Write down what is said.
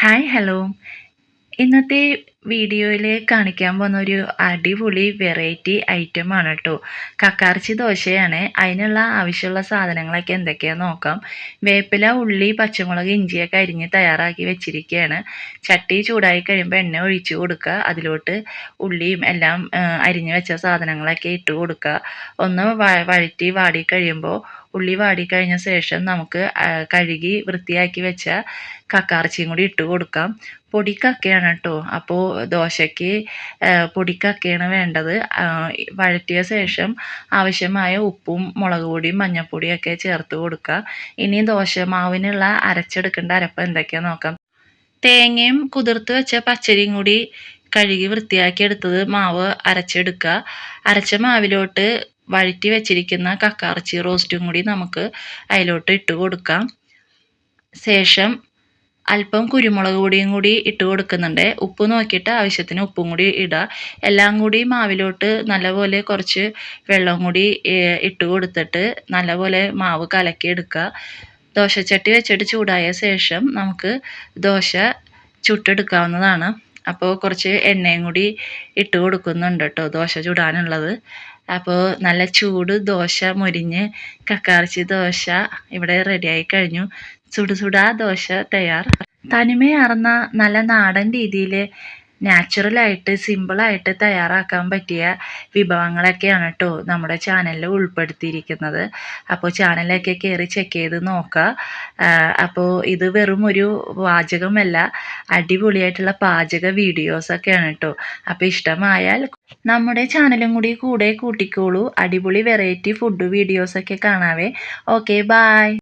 Hi hello. ഇന്നത്തെ വീഡിയോയിൽ കാണിക്കാൻ പോകുന്ന ഒരു അടിപൊളി വെറൈറ്റി ഐറ്റമാണ് കേട്ടോ. കക്കാർച്ചി ദോശയാണ്. അതിനുള്ള ആവശ്യമുള്ള സാധനങ്ങളൊക്കെ എന്തൊക്കെയാണെന്ന് നോക്കാം. വേപ്പില, ഉള്ളി, പച്ചമുളക്, ഇഞ്ചിയൊക്കെ അരിഞ്ഞ് തയ്യാറാക്കി വെച്ചിരിക്കുകയാണ്. ചട്ടി ചൂടായി കഴിയുമ്പോൾ എണ്ണ ഒഴിച്ച് കൊടുക്കുക. അതിലോട്ട് ഉള്ളിയും എല്ലാം അരിഞ്ഞ് വെച്ച സാധനങ്ങളൊക്കെ ഇട്ട് കൊടുക്കുക. ഒന്ന് വഴറ്റി വാടി കഴിയുമ്പോൾ ഉള്ളി വാടിക്കഴിഞ്ഞ ശേഷം നമുക്ക് കഴുകി വൃത്തിയാക്കി വെച്ച കക്കാർച്ചിയും കൂടി ഇട്ട് കൊടുക്കാം. പൊടിക്കക്കയാണ് കേട്ടോ. അപ്പോൾ ദോശയ്ക്ക് പൊടിക്കക്കയാണ് വേണ്ടത്. വഴറ്റിയ ശേഷം ആവശ്യമായ ഉപ്പും മുളക് പൊടിയും മഞ്ഞൾപ്പൊടിയൊക്കെ ചേർത്ത് കൊടുക്കുക. ഇനി ദോശമാവിനുള്ള അരച്ചെടുക്കേണ്ട അരപ്പ് എന്തൊക്കെയാണെന്ന് നോക്കാം. തേങ്ങയും കുതിർത്ത് വെച്ച പച്ചരിയും കൂടി കഴുകി വൃത്തിയാക്കി എടുത്തത് മാവ് അരച്ചെടുക്കുക. അരച്ച മാവിലോട്ട് വഴറ്റി വെച്ചിരിക്കുന്ന കക്കാർച്ചി റോസ്റ്റും കൂടി നമുക്ക് അതിലോട്ട് ഇട്ട് കൊടുക്കാം. ശേഷം അല്പം കുരുമുളക് പൊടിയും കൂടി ഇട്ട് കൊടുക്കുന്നുണ്ട്. ഉപ്പ് നോക്കിയിട്ട് ആവശ്യത്തിന് ഉപ്പും കൂടി ഇടുക. എല്ലാം കൂടി മാവിലോട്ട് നല്ലപോലെ കുറച്ച് വെള്ളം കൂടി ഇട്ട് കൊടുത്തിട്ട് നല്ലപോലെ മാവ് കലക്കി എടുക്കുക. ദോശച്ചട്ടി വെച്ചിട്ട് ചൂടായ ശേഷം നമുക്ക് ദോശ ചുട്ടെടുക്കാവുന്നതാണ്. അപ്പോൾ കുറച്ച് എണ്ണയും കൂടി ഇട്ട് കൊടുക്കുന്നുണ്ട് കേട്ടോ ദോശ ചുടാനുള്ളത്. അപ്പോൾ നല്ല ചൂട് ദോശ മൊരിഞ്ഞ് കക്കാർച്ചി ദോശ ഇവിടെ റെഡിയായി കഴിഞ്ഞു. ചുടുചുടാ ദോശ തയ്യാർ. തനിമയാർന്ന നല്ല നാടൻ രീതിയിൽ നാച്ചുറലായിട്ട് സിമ്പിളായിട്ട് തയ്യാറാക്കാൻ പറ്റിയ വിഭവങ്ങളൊക്കെയാണ് കേട്ടോ നമ്മുടെ ചാനലിൽ ഉൾപ്പെടുത്തിയിരിക്കുന്നത്. അപ്പോൾ ചാനലൊക്കെ കയറി ചെക്ക് ചെയ്ത് നോക്കുക. അപ്പോൾ ഇത് വെറും ഒരു വാചകമല്ല, അടിപൊളിയായിട്ടുള്ള പാചക വീഡിയോസൊക്കെയാണ് കേട്ടോ. അപ്പോൾ ഇഷ്ടമായാൽ നമ്മുടെ ചാനലും കൂടി കൂടെ കൂട്ടിക്കോളൂ. അടിപൊളി വെറൈറ്റി ഫുഡ് വീഡിയോസൊക്കെ കാണാവേ. Okay, bye.